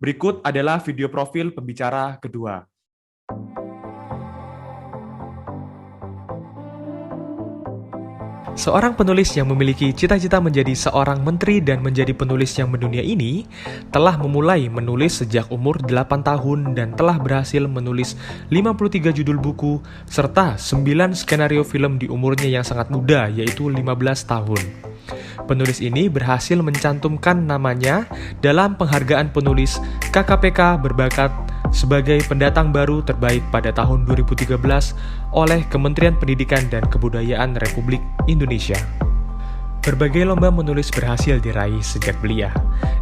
Berikut adalah video profil pembicara kedua. Seorang penulis yang memiliki cita-cita menjadi seorang menteri dan menjadi penulis yang mendunia ini telah memulai menulis sejak umur 8 tahun dan telah berhasil menulis 53 judul buku serta 9 skenario film di umurnya yang sangat muda, yaitu 15 tahun. Penulis ini berhasil mencantumkan namanya dalam penghargaan penulis KKPK berbakat sebagai pendatang baru terbaik pada tahun 2013 oleh Kementerian Pendidikan dan Kebudayaan Republik Indonesia. Berbagai lomba menulis berhasil diraih sejak belia.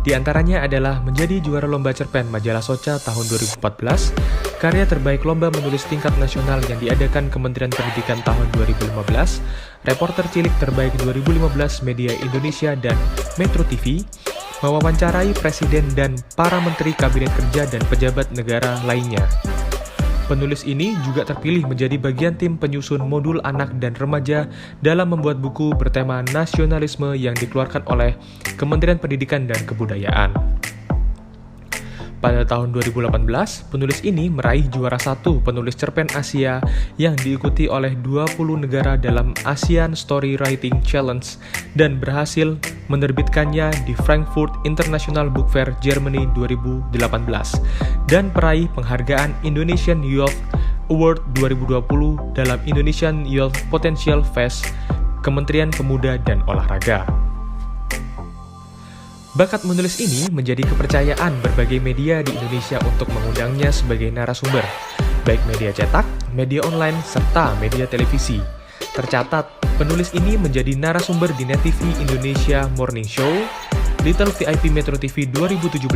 Di antaranya adalah menjadi juara lomba cerpen majalah Soca tahun 2014, karya terbaik lomba menulis tingkat nasional yang diadakan Kementerian Pendidikan tahun 2015, reporter cilik terbaik 2015 Media Indonesia dan Metro TV, mewawancarai presiden dan para menteri kabinet kerja dan pejabat negara lainnya. Penulis ini juga terpilih menjadi bagian tim penyusun modul anak dan remaja dalam membuat buku bertema nasionalisme yang dikeluarkan oleh Kementerian Pendidikan dan Kebudayaan. Pada tahun 2018, penulis ini meraih juara 1 penulis cerpen Asia yang diikuti oleh 20 negara dalam ASEAN Story Writing Challenge dan berhasil menerbitkannya di Frankfurt International Book Fair Germany 2018 dan peraih penghargaan Indonesian Youth Award 2020 dalam Indonesian Youth Potential Fest Kementerian Pemuda dan Olahraga. Bakat menulis ini menjadi kepercayaan berbagai media di Indonesia untuk mengundangnya sebagai narasumber, baik media cetak, media online, serta media televisi. Tercatat, penulis ini menjadi narasumber di Net TV Indonesia Morning Show, Little VIP Metro TV 2017,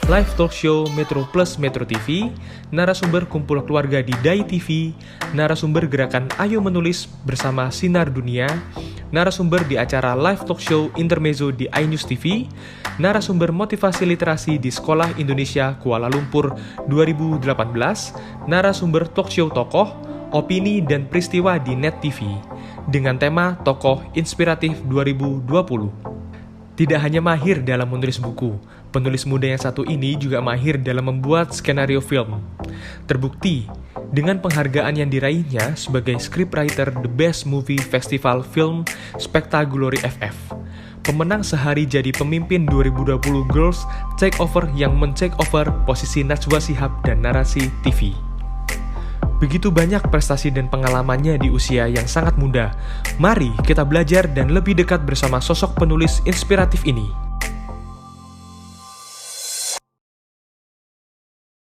live talk show Metro Plus Metro TV, narasumber kumpul keluarga di Dai TV, narasumber gerakan Ayo Menulis bersama Sinar Dunia, narasumber di acara live talk show Intermezzo di iNews TV, narasumber motivasi literasi di Sekolah Indonesia Kuala Lumpur 2018, narasumber talk show tokoh, opini dan peristiwa di Net TV, dengan tema Tokoh Inspiratif 2020. Tidak hanya mahir dalam menulis buku, penulis muda yang satu ini juga mahir dalam membuat skenario film. Terbukti, dengan penghargaan yang diraihnya sebagai scriptwriter The Best Movie Festival Film Spectacular FF. Pemenang sehari jadi pemimpin 2020 Girls Takeover yang men-take over posisi Najwa Shihab dan narasi TV. Begitu banyak prestasi dan pengalamannya di usia yang sangat muda. Mari kita belajar dan lebih dekat bersama sosok penulis inspiratif ini.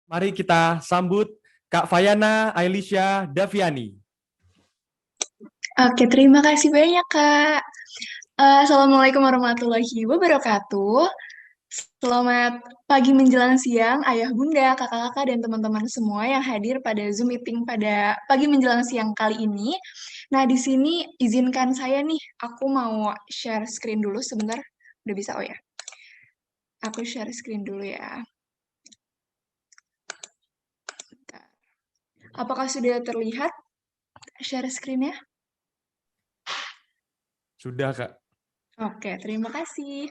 Mari kita sambut Kak Fayana Ailisha Daviani. Oke, terima kasih banyak, Kak. Assalamualaikum warahmatullahi wabarakatuh. Selamat pagi menjelang siang, ayah bunda, kakak-kakak, dan teman-teman semua yang hadir pada Zoom meeting pada pagi menjelang siang kali ini. Nah, di sini izinkan saya nih, aku mau share screen dulu sebentar. Udah bisa, oh ya. Aku share screen dulu ya. Bentar. Apakah sudah terlihat share screen-nya? Sudah, Kak. Oke, terima kasih.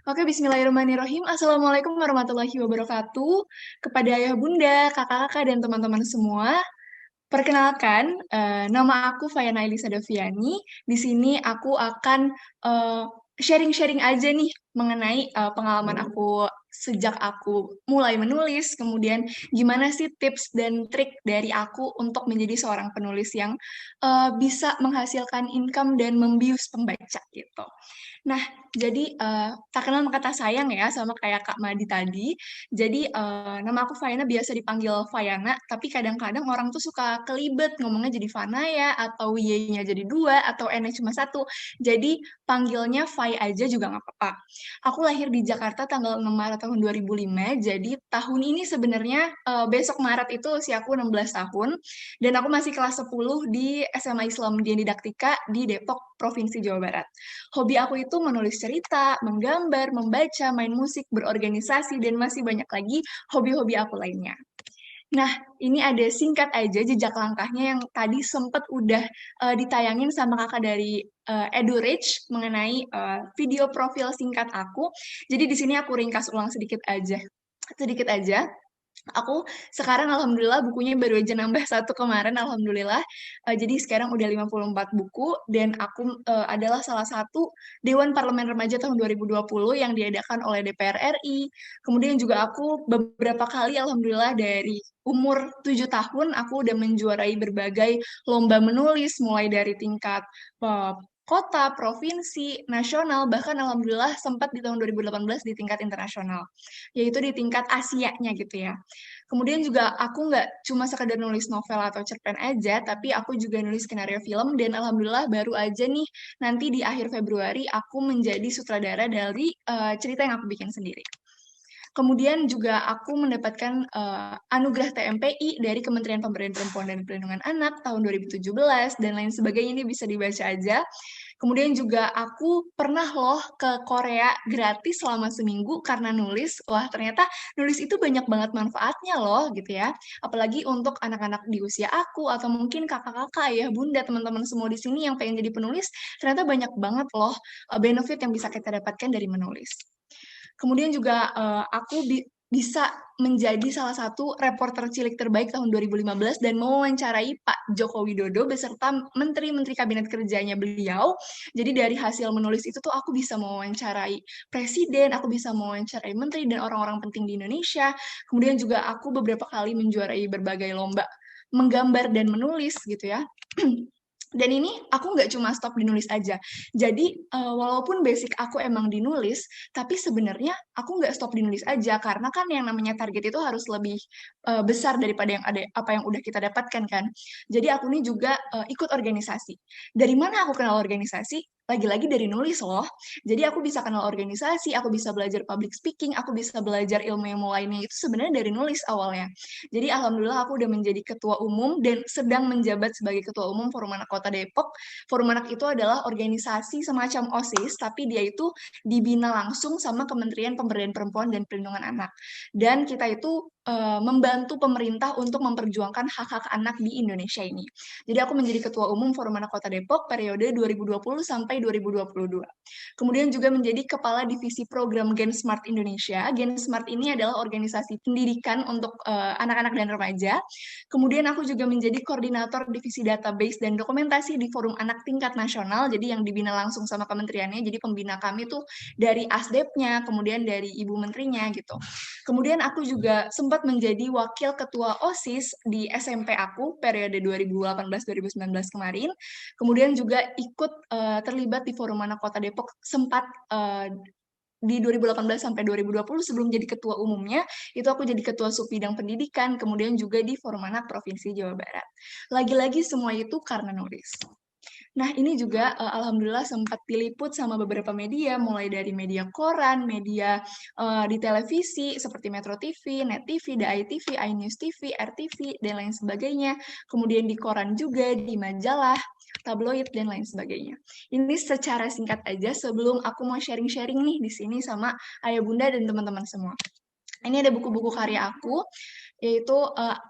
Oke, bismillahirrahmanirrahim. Assalamualaikum warahmatullahi wabarakatuh. Kepada ayah bunda, kakak-kakak, dan teman-teman semua. Perkenalkan, nama aku Fayana Elisa Daviani. Di sini aku akan sharing-sharing aja nih mengenai pengalaman aku sejak aku mulai menulis, kemudian gimana sih tips dan trik dari aku untuk menjadi seorang penulis yang bisa menghasilkan income dan membius pembaca gitu. Nah, jadi tak kenal maka tak sayang ya, sama kayak Kak Madi tadi. Jadi nama aku Fayana biasa dipanggil Fayana, tapi kadang-kadang orang tuh suka kelibet ngomongnya jadi Fanaya, atau Y-nya jadi 2, atau N-nya cuma 1. Jadi panggilnya Fay aja juga nggak apa-apa. Aku lahir di Jakarta tanggal 6 Maret tahun 2005, jadi tahun ini sebenarnya besok Maret itu usia aku 16 tahun, dan aku masih kelas 10 di SMA Islam Dian Didaktika di Depok, Provinsi Jawa Barat. Hobi aku itu menulis cerita, menggambar, membaca, main musik, berorganisasi, dan masih banyak lagi hobi-hobi aku lainnya. Nah, ini ada singkat aja jejak langkahnya yang tadi sempat udah ditayangin sama kakak dari EduRich mengenai video profil singkat aku. Jadi di sini aku ringkas ulang sedikit aja. sedikit aja. Aku sekarang alhamdulillah bukunya baru aja nambah satu kemarin alhamdulillah. Jadi sekarang udah 54 buku dan aku, adalah salah satu Dewan Parlemen Remaja tahun 2020 yang diadakan oleh DPR RI. Kemudian juga aku beberapa kali alhamdulillah dari umur 7 tahun aku udah menjuarai berbagai lomba menulis mulai dari tingkat, kota, provinsi, nasional, bahkan alhamdulillah sempat di tahun 2018 di tingkat internasional, yaitu di tingkat Asianya gitu ya. Kemudian juga aku nggak cuma sekedar nulis novel atau cerpen aja, tapi aku juga nulis skenario film dan alhamdulillah baru aja nih nanti di akhir Februari aku menjadi sutradara dari cerita yang aku bikin sendiri. Kemudian juga aku mendapatkan anugerah TMPI dari Kementerian Pemberdayaan Perempuan dan Perlindungan Anak tahun 2017 dan lain sebagainya, ini bisa dibaca aja. Kemudian juga aku pernah loh ke Korea gratis selama seminggu karena nulis. Wah, ternyata nulis itu banyak banget manfaatnya loh gitu ya. Apalagi untuk anak-anak di usia aku atau mungkin kakak-kakak, ayah, bunda, teman-teman semua di sini yang pengen jadi penulis, ternyata banyak banget loh benefit yang bisa kita dapatkan dari menulis. Kemudian juga aku bisa menjadi salah satu reporter cilik terbaik tahun 2015 dan mewawancarai Pak Joko Widodo beserta menteri-menteri kabinet kerjanya beliau. Jadi dari hasil menulis itu tuh aku bisa mewawancarai presiden, aku bisa mewawancarai menteri dan orang-orang penting di Indonesia. Kemudian juga aku beberapa kali menjuarai berbagai lomba menggambar dan menulis gitu ya. Dan ini aku nggak cuma stop di nulis aja. Jadi walaupun basic aku emang di nulis, tapi sebenarnya aku nggak stop di nulis aja karena kan yang namanya target itu harus lebih besar daripada yang ada apa yang udah kita dapatkan kan. Jadi aku ini juga ikut organisasi. Dari mana aku kenal organisasi? Lagi-lagi dari nulis loh. Jadi aku bisa kenal organisasi, aku bisa belajar public speaking, aku bisa belajar ilmu-ilmu lainnya itu sebenarnya dari nulis awalnya. Jadi alhamdulillah aku udah menjadi ketua umum dan sedang menjabat sebagai ketua umum Forum Anak Kota Depok. Forum Anak itu adalah organisasi semacam OSIS, tapi dia itu dibina langsung sama Kementerian Pemberdayaan Perempuan dan Perlindungan Anak. Dan kita itu membantu pemerintah untuk memperjuangkan hak-hak anak di Indonesia ini. Jadi aku menjadi ketua umum Forum Anak Kota Depok periode 2020 sampai 2022. Kemudian juga menjadi kepala divisi program Gen Smart Indonesia. Gen Smart ini adalah organisasi pendidikan untuk anak-anak dan remaja. Kemudian aku juga menjadi koordinator divisi database dan dokumentasi di Forum Anak tingkat nasional, jadi yang dibina langsung sama kementeriannya. Jadi pembina kami tuh dari ASDEP-nya, kemudian dari Ibu Menterinya gitu. Kemudian aku juga sempat menjadi wakil ketua OSIS di SMP aku periode 2018-2019 kemarin. Kemudian juga ikut terlibat di Forum Anak Kota Depok sempat di 2018 sampai 2020 sebelum jadi ketua umumnya, itu aku jadi ketua subbidang pendidikan, kemudian juga di Forum Anak Provinsi Jawa Barat. Lagi-lagi semua itu karena nulis. Nah, ini juga alhamdulillah sempat diliput sama beberapa media, mulai dari media koran, media di televisi seperti Metro TV, Net TV, DAI TV, iNews TV, RTV, dan lain sebagainya. Kemudian di koran juga, di majalah, tabloid, dan lain sebagainya. Ini secara singkat aja sebelum aku mau sharing-sharing nih di sini sama ayah bunda dan teman-teman semua. Ini ada buku-buku karya aku, yaitu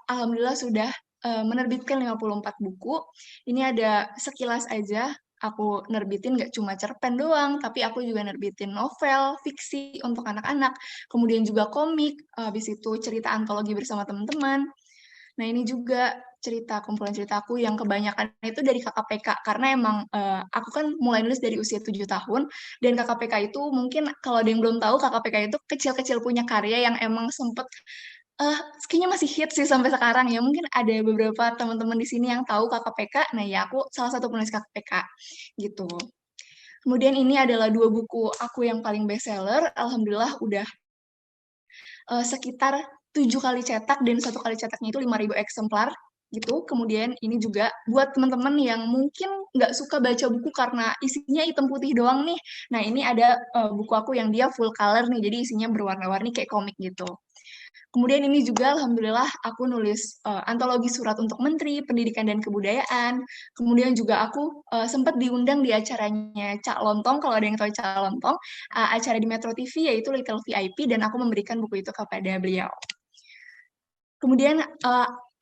alhamdulillah sudah menerbitkan 54 buku. Ini ada sekilas aja, aku nerbitin nggak cuma cerpen doang, tapi aku juga nerbitin novel, fiksi untuk anak-anak, kemudian juga komik, habis itu cerita antologi bersama teman-teman. Nah, ini juga kumpulan cerita aku yang kebanyakan itu dari KKPK, karena emang aku kan mulai nulis dari usia 7 tahun, dan KKPK itu mungkin kalau ada yang belum tahu, KKPK itu kecil-kecil punya karya yang emang sempet kayaknya masih hits sih sampai sekarang ya. Mungkin ada beberapa teman-teman di sini yang tahu KKPK. Nah ya, aku salah satu penulis KKPK gitu. Kemudian ini adalah 2 buku aku yang paling bestseller. Alhamdulillah udah sekitar 7 kali cetak dan 1 kali cetaknya itu 5.000 eksemplar gitu. Kemudian ini juga buat teman-teman yang mungkin nggak suka baca buku karena isinya hitam putih doang nih. Nah ini ada buku aku yang dia full color nih, jadi isinya berwarna-warni kayak komik gitu. Kemudian ini juga alhamdulillah aku nulis antologi surat untuk Menteri Pendidikan dan Kebudayaan. Kemudian juga aku sempat diundang di acaranya Cak Lontong, kalau ada yang tahu Cak Lontong, acara di Metro TV yaitu Little VIP, dan aku memberikan buku itu kepada beliau. Kemudian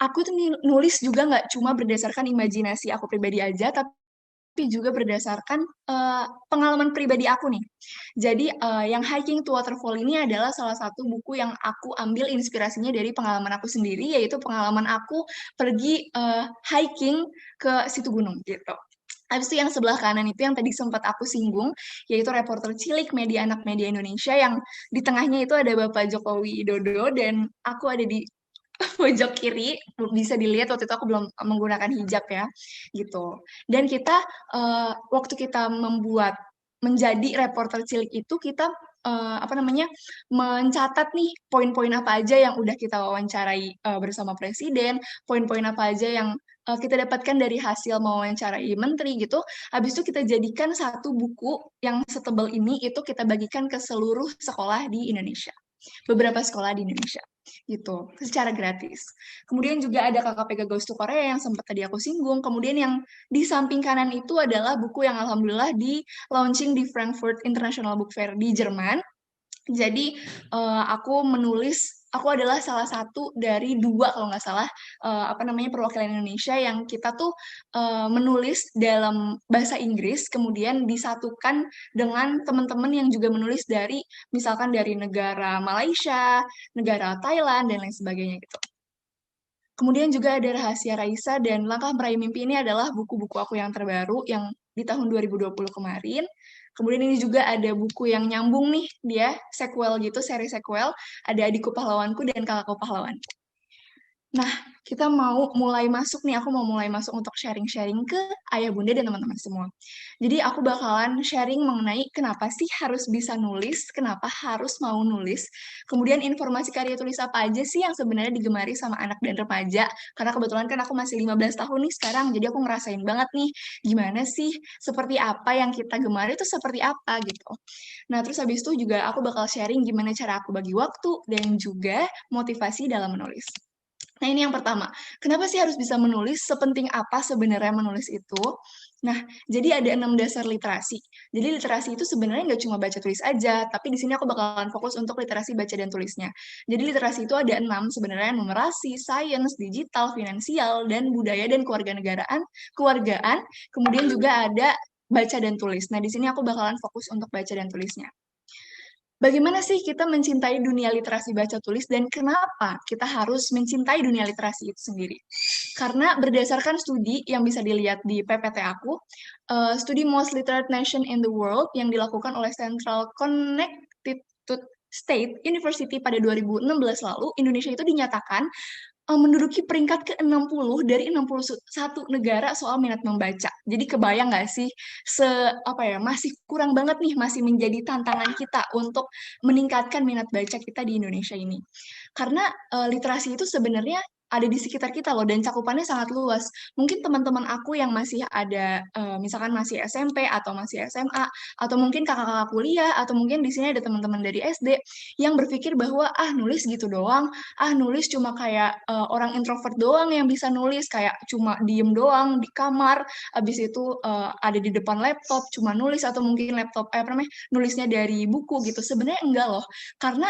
aku tuh nulis juga nggak cuma berdasarkan imajinasi aku pribadi aja, tapi juga berdasarkan pengalaman pribadi aku nih. Jadi yang Hiking to Waterfall ini adalah salah satu buku yang aku ambil inspirasinya dari pengalaman aku sendiri, yaitu pengalaman aku pergi hiking ke situ gunung gitu. Habis itu yang sebelah kanan itu yang tadi sempat aku singgung, yaitu reporter cilik media anak media Indonesia, yang di tengahnya itu ada Bapak Jokowi Widodo dan aku ada di pojok kiri. Bisa dilihat waktu itu aku belum menggunakan hijab ya, gitu. Dan kita waktu kita menjadi reporter cilik itu, kita apa namanya, mencatat nih poin-poin apa aja yang udah kita wawancarai bersama presiden, poin-poin apa aja yang kita dapatkan dari hasil mewawancarai menteri gitu. Habis itu kita jadikan satu buku yang setebal ini, itu kita bagikan ke seluruh sekolah di Indonesia. Beberapa sekolah di Indonesia gitu, secara gratis. Kemudian juga ada KKP Goes to Korea yang sempat tadi aku singgung. Kemudian yang di samping kanan itu adalah buku yang alhamdulillah di launching di Frankfurt International Book Fair di Jerman. Jadi aku adalah salah satu dari 2 kalau nggak salah apa namanya, perwakilan Indonesia yang kita tuh menulis dalam bahasa Inggris, kemudian disatukan dengan teman-teman yang juga menulis dari misalkan dari negara Malaysia, negara Thailand dan lain sebagainya gitu. Kemudian juga ada Rahasia Raisa dan Langkah Meraih Mimpi. Ini adalah buku-buku aku yang terbaru yang di tahun 2020 kemarin. Kemudian ini juga ada buku yang nyambung nih, dia sequel gitu, seri sequel. Ada Adikku Pahlawanku dan Kakakku Pahlawanku. Nah, kita mau mulai masuk nih, aku mau mulai masuk untuk sharing-sharing ke ayah bunda dan teman-teman semua. Jadi aku bakalan sharing mengenai kenapa sih harus bisa nulis, kenapa harus mau nulis, kemudian informasi karya tulis apa aja sih yang sebenarnya digemari sama anak dan remaja, karena kebetulan kan aku masih 15 tahun nih sekarang, jadi aku ngerasain banget nih, gimana sih, seperti apa yang kita gemari itu seperti apa gitu. Nah, terus habis itu juga aku bakal sharing gimana cara aku bagi waktu dan juga motivasi dalam menulis. Nah, ini yang pertama. Kenapa sih harus bisa menulis? Sepenting apa sebenarnya menulis itu? Nah, jadi ada 6 dasar literasi. Jadi literasi itu sebenarnya nggak cuma baca tulis aja, tapi di sini aku bakalan fokus untuk literasi baca dan tulisnya. Jadi literasi itu ada 6 sebenarnya: numerasi, sains, digital, finansial, dan budaya dan kewargaan, kemudian juga ada baca dan tulis. Nah, di sini aku bakalan fokus untuk baca dan tulisnya. Bagaimana sih kita mencintai dunia literasi baca tulis dan kenapa kita harus mencintai dunia literasi itu sendiri? Karena berdasarkan studi yang bisa dilihat di PPT aku, studi Most Literate Nation in the World yang dilakukan oleh Central Connecticut State University pada 2016 lalu, Indonesia itu dinyatakan menduduki peringkat ke-60 dari 61 negara soal minat membaca. Jadi kebayang nggak sih, masih kurang banget nih, masih menjadi tantangan kita untuk meningkatkan minat baca kita di Indonesia ini. Karena literasi itu sebenarnya ada di sekitar kita loh, dan cakupannya sangat luas. Mungkin teman-teman aku yang masih ada, misalkan masih SMP atau masih SMA, atau mungkin kakak-kakak kuliah, atau mungkin di sini ada teman-teman dari SD, yang berpikir bahwa, nulis gitu doang, nulis cuma kayak orang introvert doang yang bisa nulis, kayak cuma diem doang di kamar, habis itu ada di depan laptop, cuma nulis, atau mungkin nulisnya dari buku gitu. Sebenarnya enggak loh, karena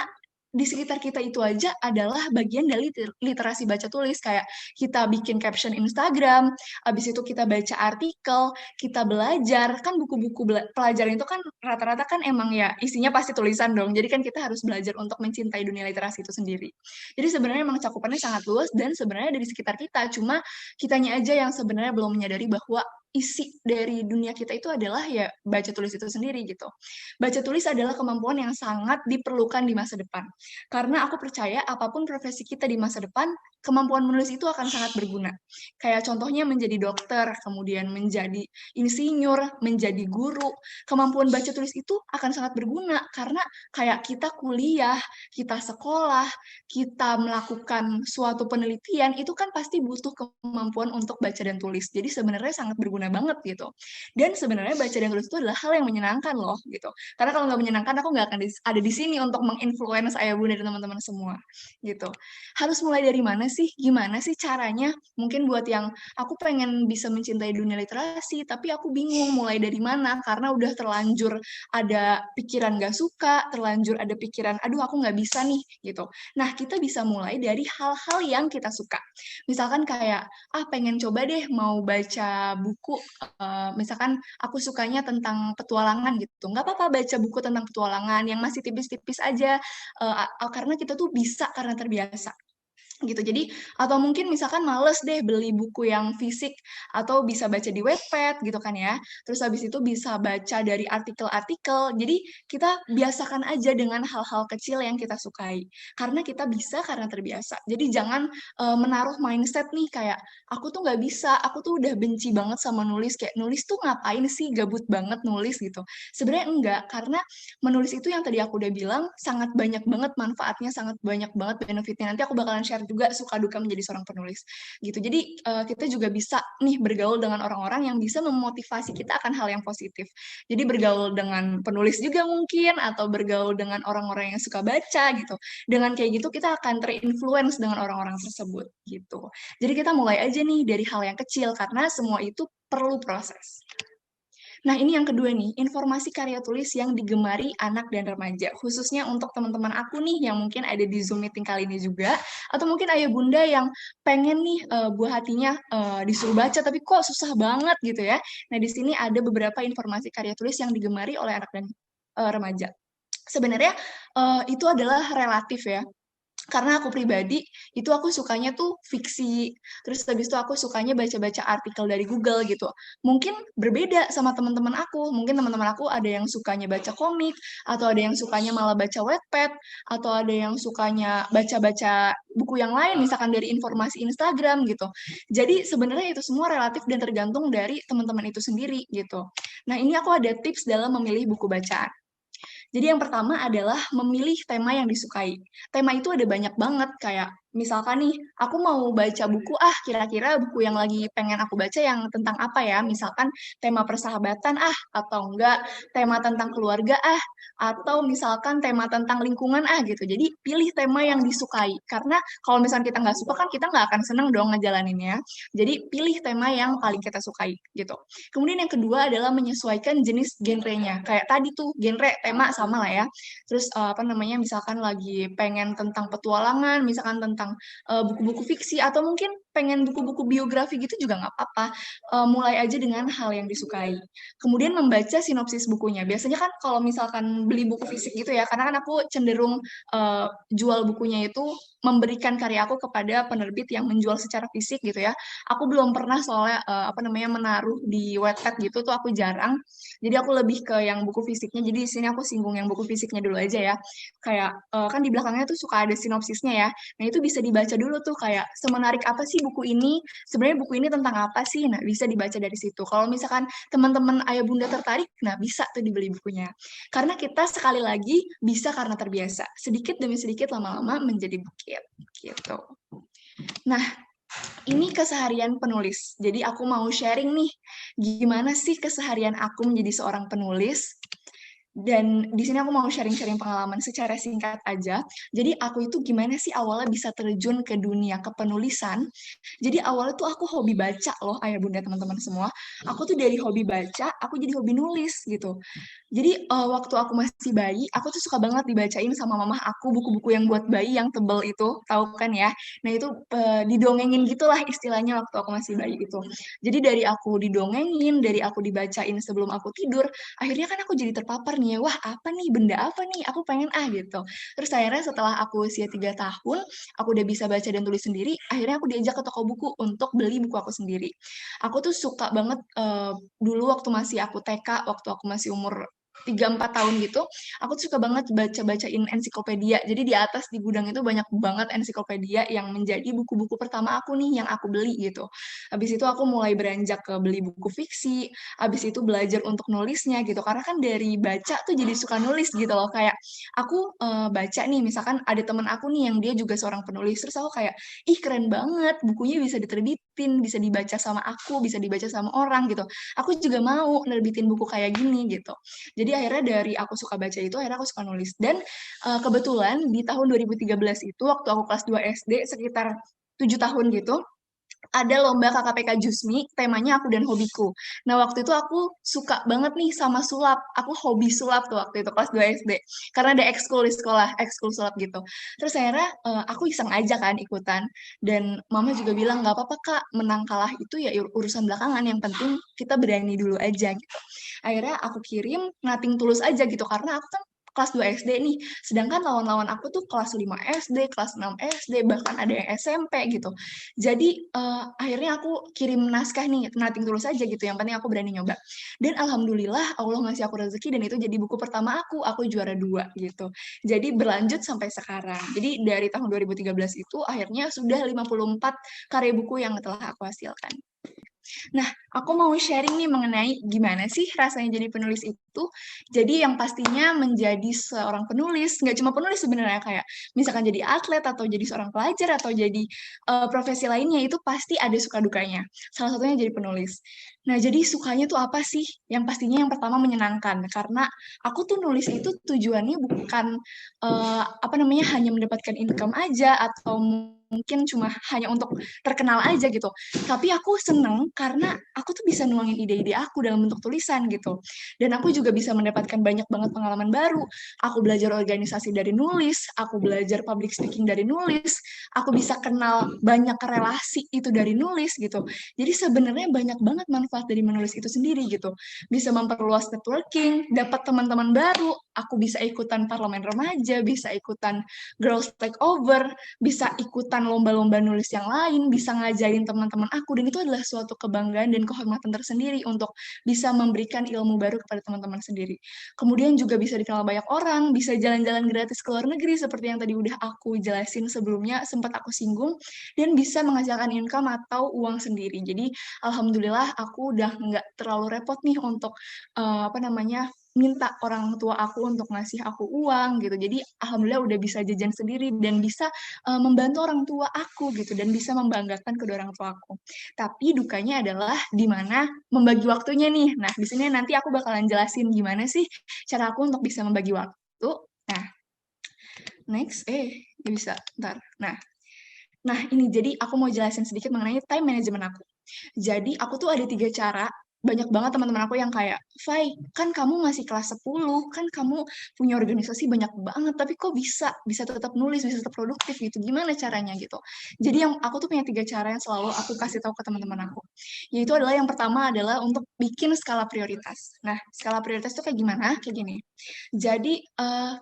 di sekitar kita itu aja adalah bagian dari literasi baca tulis, kayak kita bikin caption Instagram, habis itu kita baca artikel, kita belajar, kan buku-buku pelajaran itu kan rata-rata kan emang ya isinya pasti tulisan dong, jadi kan kita harus belajar untuk mencintai dunia literasi itu sendiri. Jadi sebenarnya emang cakupannya sangat luas dan sebenarnya dari sekitar kita, cuma kitanya aja yang sebenarnya belum menyadari bahwa isi dari dunia kita itu adalah ya baca tulis itu sendiri gitu. Baca tulis adalah kemampuan yang sangat diperlukan di masa depan. Karena aku percaya apapun profesi kita di masa depan, kemampuan menulis itu akan sangat berguna. Kayak contohnya menjadi dokter, kemudian menjadi insinyur, menjadi guru. Kemampuan baca tulis itu akan sangat berguna karena kayak kita kuliah, kita sekolah, kita melakukan suatu penelitian, itu kan pasti butuh kemampuan untuk baca dan tulis. Jadi sebenarnya sangat berguna banget gitu. Dan sebenarnya baca dan tulis itu adalah hal yang menyenangkan loh gitu. Karena kalau nggak menyenangkan, aku nggak akan ada di sini untuk menginfluence ayah bunda dan teman-teman semua gitu. Harus mulai dari mana sih? Gimana sih caranya? Mungkin buat yang aku pengen bisa mencintai dunia literasi, tapi aku bingung mulai dari mana karena udah terlanjur ada pikiran nggak suka, terlanjur ada pikiran, aduh aku nggak bisa nih gitu. Nah, kita bisa mulai dari hal-hal yang kita suka. Misalkan kayak, pengen coba deh mau baca buku buku, misalkan aku sukanya tentang petualangan gitu, nggak apa-apa baca buku tentang petualangan yang masih tipis-tipis aja, karena kita tuh bisa karena terbiasa gitu. Jadi atau mungkin misalkan males deh beli buku yang fisik atau bisa baca di Wattpad gitu kan ya. Terus habis itu bisa baca dari artikel-artikel. Jadi kita biasakan aja dengan hal-hal kecil yang kita sukai. Karena kita bisa karena terbiasa. Jadi jangan menaruh mindset nih kayak aku tuh nggak bisa, aku tuh udah benci banget sama nulis, kayak nulis tuh ngapain sih, gabut banget nulis gitu. Sebenarnya enggak, karena menulis itu yang tadi aku udah bilang sangat banyak banget manfaatnya, sangat banyak banget benefitnya. Nanti aku bakalan share juga suka duka menjadi seorang penulis gitu. Jadi kita juga bisa nih bergaul dengan orang-orang yang bisa memotivasi kita akan hal yang positif. Jadi bergaul dengan penulis juga mungkin, atau bergaul dengan orang-orang yang suka baca gitu. Dengan kayak gitu kita akan terinfluence dengan orang-orang tersebut gitu. Jadi kita mulai aja nih dari hal yang kecil karena semua itu perlu proses. Nah, ini yang kedua nih, informasi karya tulis yang digemari anak dan remaja, khususnya untuk teman-teman aku nih yang mungkin ada di Zoom meeting kali ini juga, atau mungkin ayah bunda yang pengen nih buah hatinya disuruh baca, tapi kok susah banget gitu ya. Nah, di sini ada beberapa informasi karya tulis yang digemari oleh anak dan remaja. Sebenarnya itu adalah relatif ya. Karena aku pribadi, itu aku sukanya tuh fiksi. Terus habis itu aku sukanya baca-baca artikel dari Google gitu. Mungkin berbeda sama teman-teman aku. Mungkin teman-teman aku ada yang sukanya baca komik, atau ada yang sukanya malah baca Wattpad, atau ada yang sukanya baca-baca buku yang lain, misalkan dari informasi Instagram gitu. Jadi sebenarnya itu semua relatif dan tergantung dari teman-teman itu sendiri gitu. Nah, ini aku ada tips dalam memilih buku bacaan. Jadi yang pertama adalah memilih tema yang disukai. Tema itu ada banyak banget, kayak misalkan nih, aku mau baca buku, kira-kira buku yang lagi pengen aku baca yang tentang apa ya? Misalkan tema persahabatan, atau enggak tema tentang keluarga, atau misalkan tema tentang lingkungan, gitu. Jadi pilih tema yang disukai, karena kalau misalkan kita nggak suka kan kita nggak akan seneng dong ngejalaninnya. Jadi pilih tema yang paling kita sukai, gitu. Kemudian yang kedua adalah menyesuaikan jenis genrenya. Kayak tadi tuh, genre, tema sama lah ya. Terus misalkan lagi pengen tentang petualangan, misalkan tentang buku-buku fiksi, atau mungkin pengen buku-buku biografi gitu juga nggak apa-apa. Mulai aja dengan hal yang disukai. Kemudian membaca sinopsis bukunya. Biasanya kan kalau misalkan beli buku fisik gitu ya, karena kan aku cenderung jual bukunya itu memberikan karya aku kepada penerbit yang menjual secara fisik gitu ya. Aku belum pernah soalnya menaruh di Wattpad gitu tuh aku jarang. Jadi aku lebih ke yang buku fisiknya. Jadi di sini aku singgung yang buku fisiknya dulu aja ya. Kayak kan di belakangnya tuh suka ada sinopsisnya ya. Nah, itu bisa dibaca dulu tuh kayak semenarik apa sih buku ini? Sebenarnya buku ini tentang apa sih? Nah, bisa dibaca dari situ. Kalau misalkan teman-teman ayah bunda tertarik, nah bisa tuh dibeli bukunya. Karena kita sekali lagi bisa karena terbiasa. Sedikit demi sedikit lama-lama menjadi bukit gitu. Nah, ini keseharian penulis. Jadi aku mau sharing nih, gimana sih keseharian aku menjadi seorang penulis. Dan di sini aku mau sharing-sharing pengalaman secara singkat aja. Jadi aku itu gimana sih awalnya bisa terjun ke dunia kepenulisan. Jadi awalnya tuh aku hobi baca loh, ayah bunda teman-teman semua. Aku tuh dari hobi baca, aku jadi hobi nulis gitu. Jadi waktu aku masih bayi, aku tuh suka banget dibacain sama mamah aku buku-buku yang buat bayi yang tebel itu, tahu kan ya? Nah itu didongengin gitulah istilahnya waktu aku masih bayi itu. Jadi dari aku didongengin, dari aku dibacain sebelum aku tidur, akhirnya kan aku jadi terpapar nih ya, wah apa nih, benda apa nih, aku pengen gitu. Terus akhirnya setelah aku usia 3 tahun, aku udah bisa baca dan tulis sendiri, akhirnya aku diajak ke toko buku untuk beli buku aku sendiri. Aku tuh suka banget dulu waktu masih aku TK, waktu aku masih umur 3-4 tahun gitu, aku tuh suka banget baca-bacain ensiklopedia. Jadi di atas di gudang itu banyak banget ensiklopedia yang menjadi buku-buku pertama aku nih yang aku beli gitu. Habis itu aku mulai beranjak ke beli buku fiksi, habis itu belajar untuk nulisnya gitu. Karena kan dari baca tuh jadi suka nulis gitu loh. Kayak aku baca nih, misalkan ada teman aku nih yang dia juga seorang penulis, terus aku kayak, ih keren banget, bukunya bisa diterbitin, bisa dibaca sama aku, bisa dibaca sama orang gitu. Aku juga mau nerbitin buku kayak gini gitu. Jadi akhirnya dari aku suka baca itu, akhirnya aku suka nulis. Dan kebetulan di tahun 2013 itu, waktu aku kelas 2 SD, sekitar 7 tahun gitu, ada lomba KKPK Jusmi, temanya aku dan hobiku. Nah, waktu itu aku suka banget nih sama sulap. Aku hobi sulap tuh waktu itu, kelas 2 SD. Karena ada ekskul di sekolah, ekskul sulap gitu. Terus akhirnya aku iseng aja kan ikutan. Dan mama juga bilang, nggak apa-apa kak, menang kalah itu ya urusan belakangan. Yang penting kita berani dulu aja gitu. Akhirnya aku kirim nothing tulus aja gitu. Karena aku kan kelas 2 SD nih. Sedangkan lawan-lawan aku tuh kelas 5 SD, kelas 6 SD, bahkan ada yang SMP gitu. Jadi akhirnya aku kirim naskah nih, nothing tulus aja gitu. Yang penting aku berani nyoba. Dan alhamdulillah Allah ngasih aku rezeki dan itu jadi buku pertama aku juara 2 gitu. Jadi berlanjut sampai sekarang. Jadi dari tahun 2013 itu akhirnya sudah 54 karya buku yang telah aku hasilkan. Nah, aku mau sharing nih mengenai gimana sih rasanya jadi penulis itu. Jadi yang pastinya menjadi seorang penulis, nggak cuma penulis sebenarnya, kayak misalkan jadi atlet atau jadi seorang pelajar atau jadi profesi lainnya itu pasti ada suka dukanya. Salah satunya jadi penulis. Nah, jadi sukanya tuh apa sih? Yang pastinya yang pertama menyenangkan karena aku tuh nulis itu tujuannya bukan apa namanya hanya mendapatkan income aja atau mungkin cuma hanya untuk terkenal aja gitu. Tapi aku seneng karena aku tuh bisa nuangin ide-ide aku dalam bentuk tulisan gitu. Dan aku juga bisa mendapatkan banyak banget pengalaman baru. Aku belajar organisasi dari nulis, aku belajar public speaking dari nulis, aku bisa kenal banyak relasi itu dari nulis gitu. Jadi sebenarnya banyak banget manfaat dari menulis itu sendiri gitu. Bisa memperluas networking, dapat teman-teman baru, aku bisa ikutan parlemen remaja, bisa ikutan girls takeover, bisa ikutan lomba-lomba nulis yang lain, bisa ngajarin teman-teman aku, dan itu adalah suatu kebanggaan dan kehormatan tersendiri untuk bisa memberikan ilmu baru kepada teman-teman sendiri. Kemudian juga bisa dikenal banyak orang, bisa jalan-jalan gratis ke luar negeri seperti yang tadi udah aku jelasin sebelumnya, sempat aku singgung, dan bisa menghasilkan income atau uang sendiri. Jadi alhamdulillah aku udah nggak terlalu repot nih untuk apa namanya minta orang tua aku untuk ngasih aku uang gitu. Jadi alhamdulillah udah bisa jajan sendiri dan bisa membantu orang tua aku gitu dan bisa membanggakan kedua orang tua aku. Tapi dukanya adalah di mana membagi waktunya nih. Nah, di sini nanti aku bakalan jelasin gimana sih cara aku untuk bisa membagi waktu. Nah, next, nggak bisa, ntar. Nah, ini jadi aku mau jelasin sedikit mengenai time management aku. Jadi aku tuh ada 3 cara, banyak banget teman-teman aku yang kayak, Fai, kan kamu masih kelas 10, kan kamu punya organisasi banyak banget, tapi kok bisa tetap nulis, bisa tetap produktif gitu, gimana caranya gitu. Jadi yang aku tuh punya 3 cara yang selalu aku kasih tahu ke teman-teman aku. Yaitu adalah yang pertama adalah untuk bikin skala prioritas. Nah, skala prioritas itu kayak gimana? Kayak gini. Jadi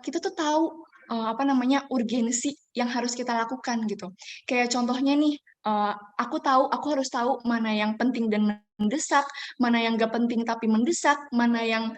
kita tuh tahu apa namanya urgensi yang harus kita lakukan gitu. Kayak contohnya nih, aku harus tahu mana yang penting dan mendesak, mana yang nggak penting tapi mendesak, mana yang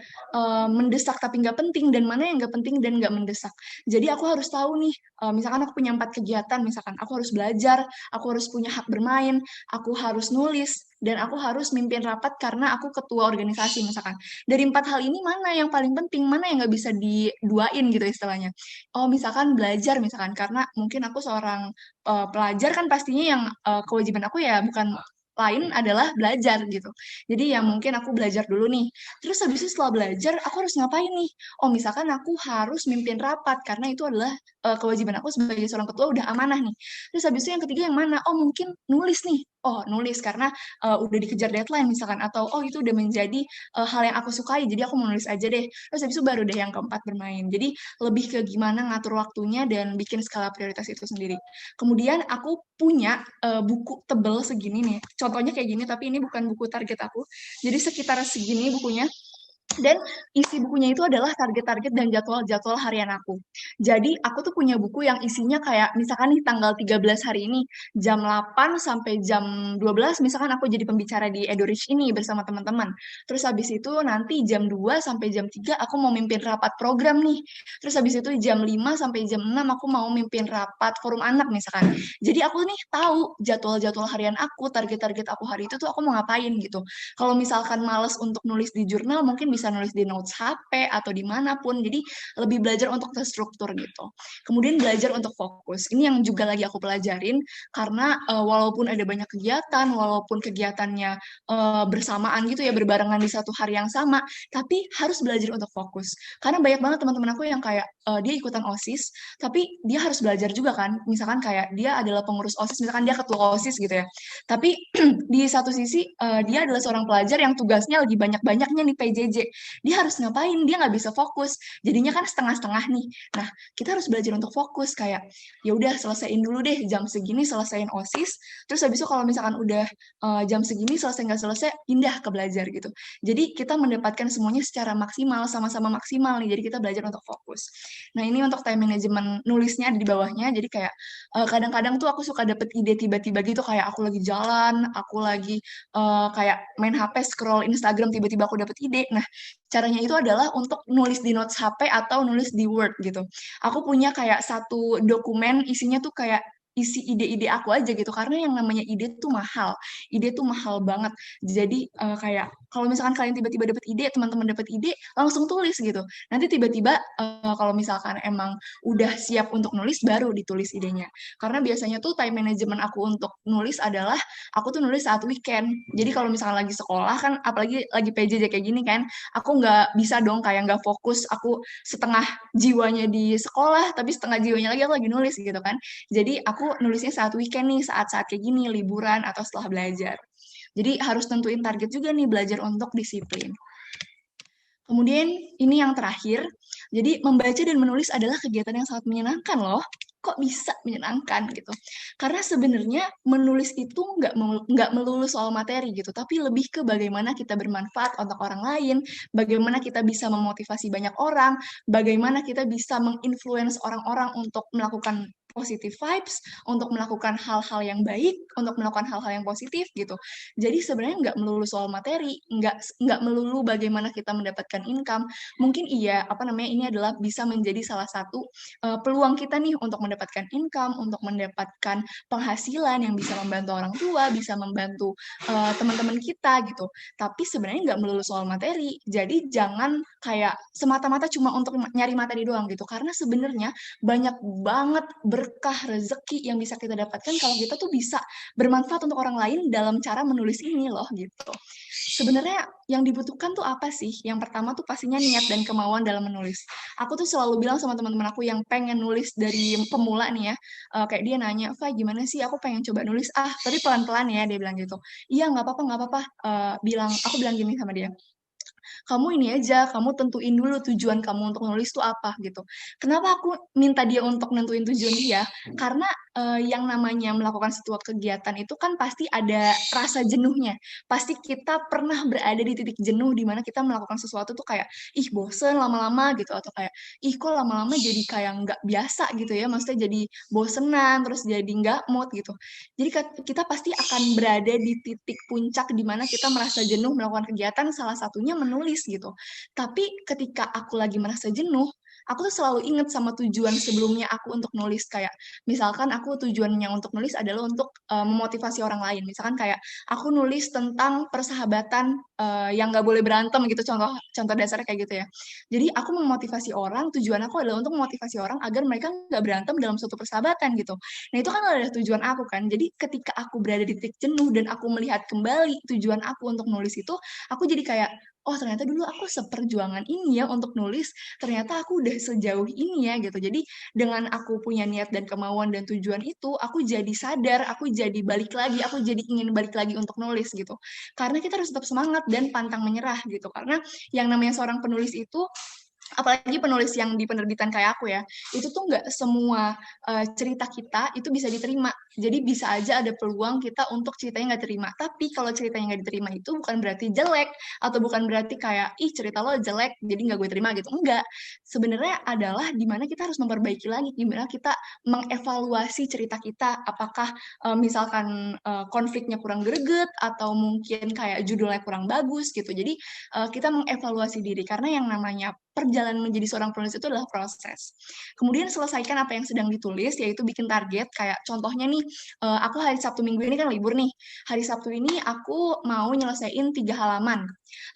mendesak tapi nggak penting, dan mana yang nggak penting dan nggak mendesak. Jadi aku harus tahu nih, misalkan aku punya 4 kegiatan, misalkan aku harus belajar, aku harus punya hak bermain, aku harus nulis, dan aku harus mimpin rapat karena aku ketua organisasi misalkan. Dari 4 hal ini mana yang paling penting, mana yang nggak bisa diduain gitu istilahnya. Oh, misalkan belajar misalkan, karena mungkin aku seorang pelajar kan pastinya yang kewajiban aku ya bukan lain adalah belajar gitu. Jadi ya mungkin aku belajar dulu nih. Terus habis itu setelah belajar, aku harus ngapain nih? Oh, misalkan aku harus mimpin rapat karena itu adalah kewajiban aku sebagai seorang ketua udah amanah nih. Terus habis itu yang ketiga yang mana? Oh, mungkin nulis nih. Oh, nulis karena udah dikejar deadline misalkan, atau oh itu udah menjadi hal yang aku sukai, jadi aku mau nulis aja deh. Terus habis itu baru deh yang keempat bermain. Jadi lebih ke gimana ngatur waktunya dan bikin skala prioritas itu sendiri. Kemudian aku punya buku tebel segini nih. Contohnya kayak gini, tapi ini bukan buku target aku. Jadi sekitar segini bukunya. Dan isi bukunya itu adalah target-target dan jadwal-jadwal harian aku. Jadi aku tuh punya buku yang isinya kayak misalkan nih tanggal 13 hari ini jam 8 sampai jam 12 misalkan aku jadi pembicara di EduReach ini bersama teman-teman. Terus habis itu nanti jam 2 sampai jam 3 aku mau mimpin rapat program nih. Terus habis itu jam 5 sampai jam 6 aku mau mimpin rapat forum anak misalkan. Jadi aku nih tahu jadwal-jadwal harian aku, target-target aku hari itu tuh aku mau ngapain gitu. Kalau misalkan males untuk nulis di jurnal, mungkin bisa bisa nulis di notes HP atau dimanapun. Jadi lebih belajar untuk terstruktur gitu. Kemudian belajar untuk fokus. Ini yang juga lagi aku pelajarin karena walaupun ada banyak kegiatan, walaupun kegiatannya bersamaan gitu ya, berbarengan di satu hari yang sama, tapi harus belajar untuk fokus. Karena banyak banget teman-teman aku yang kayak dia ikutan OSIS, tapi dia harus belajar juga kan. Misalkan kayak dia adalah pengurus OSIS, misalkan dia ketua OSIS gitu ya. Tapi di satu sisi dia adalah seorang pelajar yang tugasnya lagi banyak-banyaknya nih PJJ. Dia harus ngapain? Dia nggak bisa fokus. Jadinya kan setengah-setengah nih. Nah, kita harus belajar untuk fokus kayak ya udah selesaiin dulu deh jam segini selesaiin OSIS. Terus habis itu kalau misalkan udah jam segini selesai nggak selesai, pindah ke belajar gitu. Jadi kita mendapatkan semuanya secara maksimal, sama-sama maksimal nih. Jadi kita belajar untuk fokus. Nah, ini untuk time management nulisnya ada di bawahnya. Jadi kayak kadang-kadang tuh aku suka dapet ide tiba-tiba gitu kayak aku lagi jalan, aku lagi kayak main HP, scroll Instagram, tiba-tiba aku dapet ide. Nah, caranya itu adalah untuk nulis di notes HP atau nulis di Word gitu. Aku punya kayak satu dokumen isinya tuh kayak isi ide-ide aku aja gitu karena yang namanya ide tuh mahal banget. Jadi kayak kalau misalkan kalian tiba-tiba dapet ide, teman-teman dapet ide, langsung tulis gitu. Nanti tiba-tiba kalau misalkan emang udah siap untuk nulis, baru ditulis idenya. Karena biasanya tuh time management aku untuk nulis adalah aku tuh nulis saat weekend. Jadi kalau misalkan lagi sekolah kan, apalagi lagi PJJ kayak gini kan, aku nggak bisa dong kayak nggak fokus. Aku setengah jiwanya di sekolah, tapi setengah jiwanya lagi aku lagi nulis gitu kan. Jadi aku nulisnya saat weekend nih, saat-saat kayak gini, liburan atau setelah belajar. Jadi harus tentuin target juga nih, belajar untuk disiplin. Kemudian ini yang terakhir, jadi membaca dan menulis adalah kegiatan yang sangat menyenangkan loh. Kok bisa menyenangkan gitu? Karena sebenarnya menulis itu nggak melulu soal materi gitu, tapi lebih ke bagaimana kita bermanfaat untuk orang lain, bagaimana kita bisa memotivasi banyak orang, bagaimana kita bisa menginfluence orang-orang untuk melakukan positive vibes, untuk melakukan hal-hal yang baik, untuk melakukan hal-hal yang positif gitu. Jadi sebenarnya nggak melulu soal materi, nggak melulu bagaimana kita mendapatkan income. Mungkin iya, apa namanya, ini adalah bisa menjadi salah satu peluang kita nih untuk mendapatkan income, untuk mendapatkan penghasilan yang bisa membantu orang tua, bisa membantu teman-teman kita gitu. Tapi sebenarnya nggak melulu soal materi. Jadi jangan kayak semata-mata cuma untuk nyari materi doang gitu. Karena sebenarnya banyak banget berkah rezeki yang bisa kita dapatkan kalau kita tuh bisa bermanfaat untuk orang lain dalam cara menulis ini loh gitu. Sebenarnya yang dibutuhkan tuh apa sih? Yang pertama tuh pastinya niat dan kemauan dalam menulis. Aku tuh selalu bilang sama teman-teman aku yang pengen nulis dari pemula nih ya, kayak dia nanya, "Fa, gimana sih? Aku pengen coba nulis, tapi pelan-pelan ya," dia bilang gitu. "Iya, nggak apa-apa," aku bilang gini sama dia, "Kamu ini aja, kamu tentuin dulu tujuan kamu untuk nulis tuh apa," gitu. Kenapa aku minta dia untuk nentuin tujuan dia? Karena, yang namanya melakukan sebuah kegiatan itu kan pasti ada rasa jenuhnya. Pasti kita pernah berada di titik jenuh di mana kita melakukan sesuatu tuh kayak, "Ih bosen lama-lama," gitu, atau kayak, "Ih kok lama-lama jadi kayak nggak biasa," gitu ya, maksudnya jadi bosenan, terus jadi nggak mood gitu. Jadi kita pasti akan berada di titik puncak di mana kita merasa jenuh melakukan kegiatan, salah satunya menulis gitu. Tapi ketika aku lagi merasa jenuh, aku tuh selalu inget sama tujuan sebelumnya aku untuk nulis. Kayak misalkan aku tujuannya untuk nulis adalah untuk memotivasi orang lain. Misalkan kayak aku nulis tentang persahabatan yang nggak boleh berantem gitu. Contoh contoh dasarnya kayak gitu ya. Jadi aku memotivasi orang, tujuan aku adalah untuk memotivasi orang agar mereka nggak berantem dalam suatu persahabatan gitu. Nah itu kan adalah tujuan aku kan. Jadi ketika aku berada di titik jenuh dan aku melihat kembali tujuan aku untuk nulis itu, aku jadi kayak, oh ternyata dulu aku seperjuangan ini ya untuk nulis, ternyata aku udah sejauh ini ya gitu. Jadi dengan aku punya niat dan kemauan dan tujuan itu, aku jadi sadar, aku jadi balik lagi, aku jadi ingin balik lagi untuk nulis gitu. Karena kita harus tetap semangat dan pantang menyerah gitu. Karena yang namanya seorang penulis itu, apalagi penulis yang di penerbitan kayak aku ya, itu tuh nggak semua cerita kita itu bisa diterima. Jadi bisa aja ada peluang kita untuk ceritanya nggak terima. Tapi kalau ceritanya nggak diterima itu bukan berarti jelek, atau bukan berarti kayak, ih cerita lo jelek, jadi nggak gue terima gitu. Enggak. Sebenarnya adalah di mana kita harus memperbaiki lagi, gimana kita mengevaluasi cerita kita, apakah misalkan konfliknya kurang greget, atau mungkin kayak judulnya kurang bagus gitu. Jadi kita mengevaluasi diri, karena yang namanya perjalanan jalan menjadi seorang penulis itu adalah proses. Kemudian selesaikan apa yang sedang ditulis, yaitu bikin target, kayak contohnya nih, aku hari Sabtu Minggu ini kan libur nih, hari Sabtu ini aku mau nyelesain 3 halaman,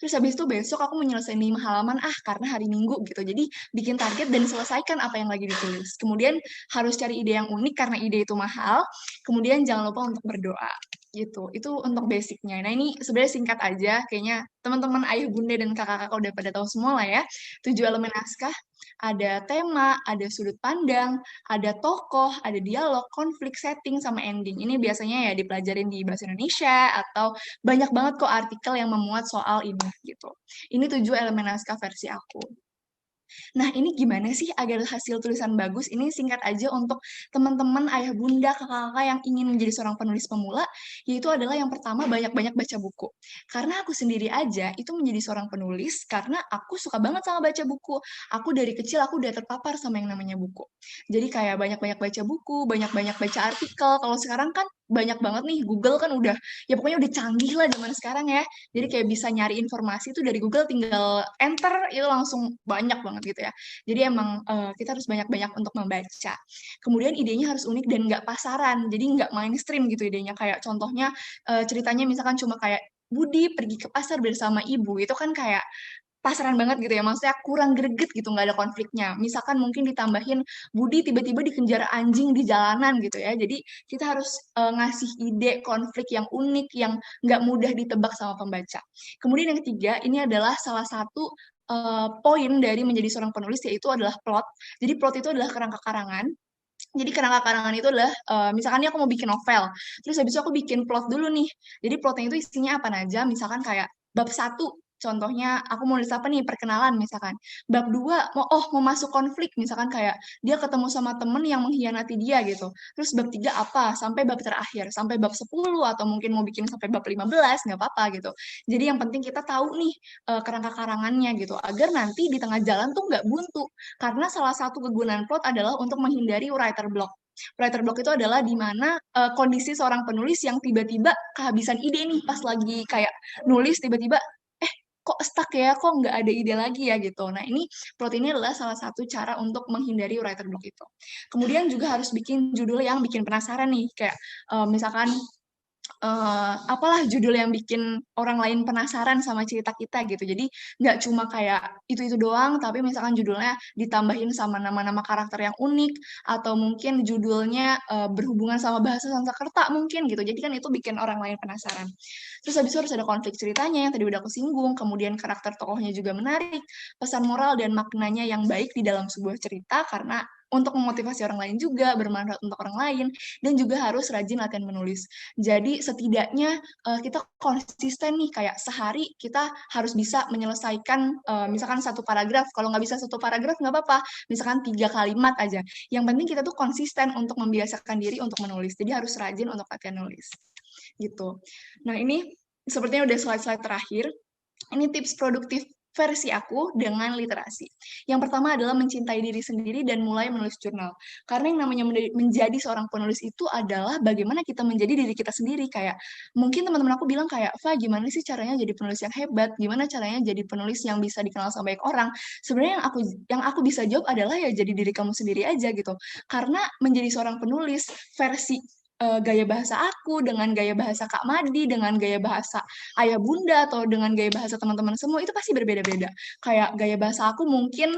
terus habis itu besok aku mau nyelesain 5 halaman, karena hari Minggu gitu. Jadi bikin target dan selesaikan apa yang lagi ditulis. Kemudian harus cari ide yang unik karena ide itu mahal, kemudian jangan lupa untuk berdoa gitu. Itu untuk basicnya. Nah ini sebenarnya singkat aja, kayaknya teman-teman ayah bunda dan kakak-kakak udah pada tahu semua lah ya. 7 elemen naskah, ada tema, ada sudut pandang, ada tokoh, ada dialog, konflik, setting, sama ending. Ini biasanya ya dipelajarin di bahasa Indonesia atau banyak banget kok artikel yang memuat soal ini gitu. Ini 7 elemen naskah versi aku. Nah, ini gimana sih agar hasil tulisan bagus? Ini singkat aja untuk teman-teman, ayah bunda, kakak-kakak yang ingin menjadi seorang penulis pemula, yaitu adalah yang pertama banyak-banyak baca buku. Karena aku sendiri aja itu menjadi seorang penulis karena aku suka banget sama baca buku. Aku dari kecil aku udah terpapar sama yang namanya buku. Jadi kayak banyak-banyak baca buku, banyak-banyak baca artikel. Kalau sekarang kan banyak banget nih, Google kan udah, ya pokoknya udah canggih lah zaman sekarang ya. Jadi kayak bisa nyari informasi itu dari Google tinggal enter itu langsung banyak banget gitu ya. Jadi emang kita harus banyak-banyak untuk membaca. Kemudian idenya harus unik dan nggak pasaran, jadi nggak mainstream gitu idenya. Kayak contohnya ceritanya misalkan cuma kayak Budi pergi ke pasar bersama ibu, itu kan kayak pasaran banget gitu ya, maksudnya kurang greget gitu, nggak ada konfliknya. Misalkan mungkin ditambahin Budi tiba-tiba dikejar anjing di jalanan gitu ya, jadi kita harus ngasih ide konflik yang unik, yang nggak mudah ditebak sama pembaca. Kemudian yang ketiga, ini adalah salah satu poin dari menjadi seorang penulis, yaitu adalah plot. Jadi plot itu adalah kerangka karangan. Jadi kerangka karangan itu adalah, misalkan nih aku mau bikin novel, terus habis itu aku bikin plot dulu nih. Jadi plotnya itu isinya apa aja, misalkan kayak bab satu, contohnya aku mau nulis apa nih, perkenalan misalkan. Bab 2 mau masuk konflik, misalkan kayak dia ketemu sama temen yang mengkhianati dia gitu. Terus bab 3 apa, sampai bab terakhir, sampai bab 10 atau mungkin mau bikin sampai bab 15, nggak apa-apa gitu. Jadi yang penting kita tahu nih, kerangka karangannya gitu, agar nanti di tengah jalan tuh nggak buntu. Karena salah satu kegunaan plot adalah untuk menghindari writer block. Writer block itu adalah di mana kondisi seorang penulis yang tiba-tiba kehabisan ide nih pas lagi kayak nulis tiba-tiba kok stuck ya, kok nggak ada ide lagi ya gitu. Nah ini plot ini adalah salah satu cara untuk menghindari writer block itu. Kemudian juga harus bikin judul yang bikin penasaran nih, kayak misalkan apalah judul yang bikin orang lain penasaran sama cerita kita gitu. Jadi nggak cuma kayak itu doang, tapi misalkan judulnya ditambahin sama nama-nama karakter yang unik, atau mungkin judulnya berhubungan sama bahasa Sanskerta mungkin gitu. Jadi kan itu bikin orang lain penasaran. Terus habis itu harus ada konflik ceritanya yang tadi udah aku singgung, kemudian karakter tokohnya juga menarik, pesan moral dan maknanya yang baik di dalam sebuah cerita karena untuk memotivasi orang lain juga, bermanfaat untuk orang lain, dan juga harus rajin latihan menulis. Jadi setidaknya kita konsisten nih, kayak sehari kita harus bisa menyelesaikan misalkan satu paragraf. Kalau nggak bisa satu paragraf nggak apa-apa, misalkan 3 kalimat aja. Yang penting kita tuh konsisten untuk membiasakan diri untuk menulis. Jadi harus rajin untuk latihan nulis. Gitu. Nah ini sepertinya udah slide-slide terakhir. Ini tips produktif versi aku dengan literasi. Yang pertama adalah mencintai diri sendiri dan mulai menulis jurnal. Karena yang namanya menjadi seorang penulis itu adalah bagaimana kita menjadi diri kita sendiri. Kayak mungkin teman-teman aku bilang kayak, "Fa, gimana sih caranya jadi penulis yang hebat? Gimana caranya jadi penulis yang bisa dikenal sama banyak orang?" Sebenarnya yang aku bisa jawab adalah ya jadi diri kamu sendiri aja gitu. Karena menjadi seorang penulis versi gaya bahasa aku, dengan gaya bahasa Kak Madi, dengan gaya bahasa ayah bunda, atau dengan gaya bahasa teman-teman semua, itu pasti berbeda-beda. Kayak gaya bahasa aku mungkin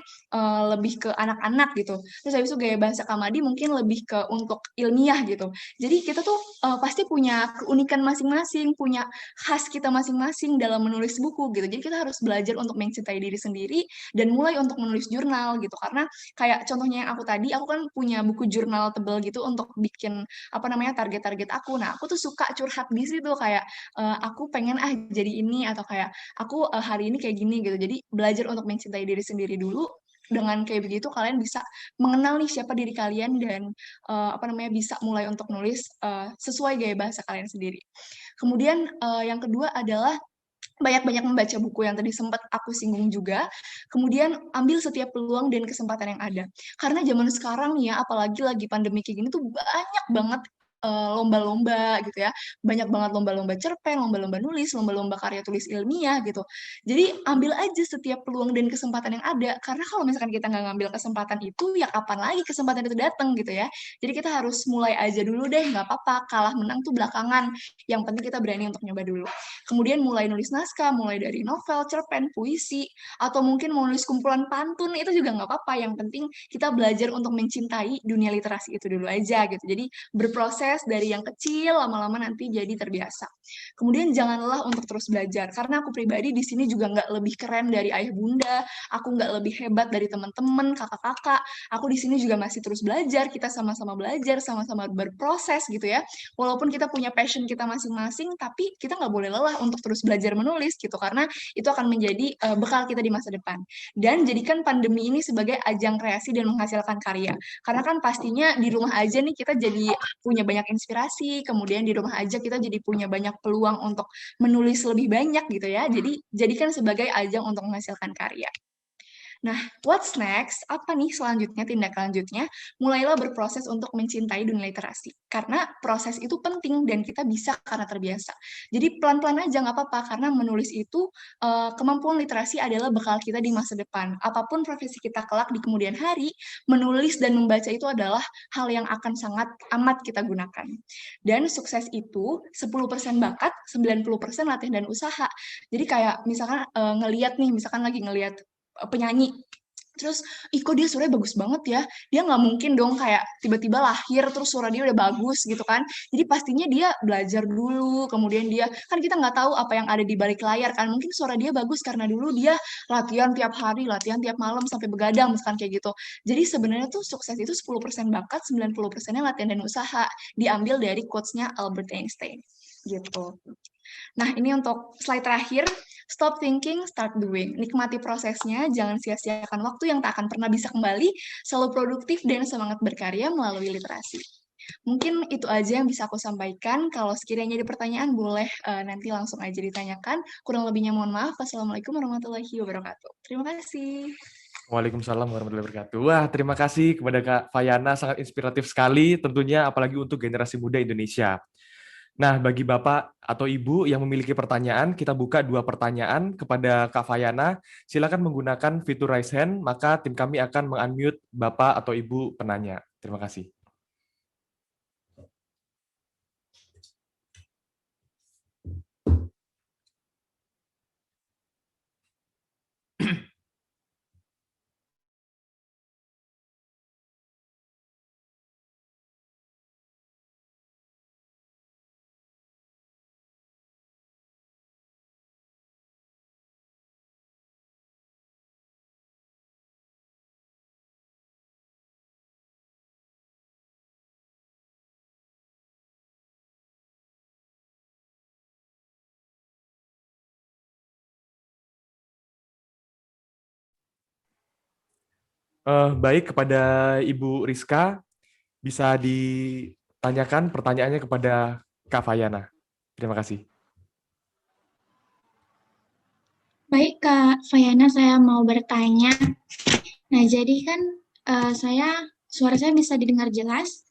lebih ke anak-anak gitu. Terus habis itu gaya bahasa Kak Madi mungkin lebih ke untuk ilmiah gitu. Jadi kita tuh pasti punya keunikan masing-masing, punya khas kita masing-masing dalam menulis buku gitu. Jadi kita harus belajar untuk mencintai diri sendiri dan mulai untuk menulis jurnal gitu. Karena kayak contohnya yang aku tadi, aku kan punya buku jurnal tebal gitu untuk bikin apa namanya target-target aku. Nah, aku tuh suka curhat di situ kayak aku pengen jadi ini, atau kayak aku hari ini kayak gini gitu. Jadi belajar untuk mencintai diri sendiri dulu. Dengan kayak begitu kalian bisa mengenal nih siapa diri kalian dan apa namanya bisa mulai untuk nulis sesuai gaya bahasa kalian sendiri. Kemudian yang kedua adalah banyak-banyak membaca buku yang tadi sempat aku singgung juga. Kemudian ambil setiap peluang dan kesempatan yang ada. Karena zaman sekarang nih ya, apalagi lagi pandemi kayak gini tuh banyak banget lomba-lomba gitu ya. Banyak banget lomba-lomba cerpen, lomba-lomba nulis, lomba-lomba karya tulis ilmiah gitu. Jadi ambil aja setiap peluang dan kesempatan yang ada. Karena kalau misalkan kita nggak ngambil kesempatan itu, ya kapan lagi kesempatan itu datang gitu ya. Jadi kita harus mulai aja dulu deh, nggak apa-apa. Kalah menang tuh belakangan. Yang penting kita berani untuk nyoba dulu. Kemudian mulai nulis naskah, mulai dari novel, cerpen, puisi, atau mungkin mau nulis kumpulan pantun, itu juga nggak apa-apa. Yang penting kita belajar untuk mencintai dunia literasi itu dulu aja gitu. Jadi berproses dari yang kecil, lama-lama nanti jadi terbiasa. Kemudian jangan lelah untuk terus belajar, karena aku pribadi di sini juga nggak lebih keren dari ayah bunda, aku nggak lebih hebat dari teman-teman, kakak-kakak, aku di sini juga masih terus belajar, kita sama-sama belajar, sama-sama berproses gitu ya. Walaupun kita punya passion kita masing-masing, tapi kita nggak boleh lelah untuk terus belajar menulis gitu, karena itu akan menjadi bekal kita di masa depan. Dan jadikan pandemi ini sebagai ajang kreasi dan menghasilkan karya. Karena kan pastinya di rumah aja nih kita jadi punya banyak inspirasi, kemudian di rumah aja kita jadi punya banyak peluang untuk menulis lebih banyak gitu ya. Jadi jadikan sebagai ajang untuk menghasilkan karya. Nah, what's next? Apa nih selanjutnya, tindak lanjutnya? Mulailah berproses untuk mencintai dunia literasi. Karena proses itu penting dan kita bisa karena terbiasa. Jadi pelan-pelan aja nggak apa-apa, karena menulis itu, kemampuan literasi adalah bekal kita di masa depan. Apapun profesi kita kelak di kemudian hari, menulis dan membaca itu adalah hal yang akan sangat amat kita gunakan. Dan sukses itu 10% bakat, 90% latihan dan usaha. Jadi kayak misalkan ngeliat nih, misalkan lagi ngeliat penyanyi, terus ih kok dia suaranya bagus banget ya, dia nggak mungkin dong kayak tiba-tiba lahir terus suara dia udah bagus gitu kan. Jadi pastinya dia belajar dulu, kemudian dia kan kita nggak tahu apa yang ada di balik layar kan, mungkin suara dia bagus karena dulu dia latihan tiap hari, latihan tiap malam sampai begadang misalkan kayak gitu. Jadi sebenarnya tuh sukses itu 10% bakat, 90%-nya latihan dan usaha, diambil dari quotes-nya Albert Einstein gitu. Nah, ini untuk slide terakhir. Stop thinking, start doing. Nikmati prosesnya, jangan sia-siakan waktu yang tak akan pernah bisa kembali, selalu produktif dan semangat berkarya melalui literasi. Mungkin itu aja yang bisa aku sampaikan. Kalau sekiranya ada pertanyaan, boleh nanti langsung aja ditanyakan. Kurang lebihnya mohon maaf. Wassalamualaikum warahmatullahi wabarakatuh. Terima kasih. Waalaikumsalam warahmatullahi wabarakatuh. Wah, terima kasih kepada Kak Fayana, sangat inspiratif sekali tentunya, apalagi untuk generasi muda Indonesia. Nah, bagi Bapak atau Ibu yang memiliki pertanyaan, kita buka 2 pertanyaan kepada Kak Fayana. Silakan menggunakan fitur raise hand, maka tim kami akan meng-unmute Bapak atau Ibu penanya. Terima kasih. Baik, kepada Ibu Rizka, bisa ditanyakan pertanyaannya kepada Kak Fayana. Terima kasih. Baik, Kak Fayana, saya mau bertanya. Nah, jadi kan suara saya bisa didengar jelas.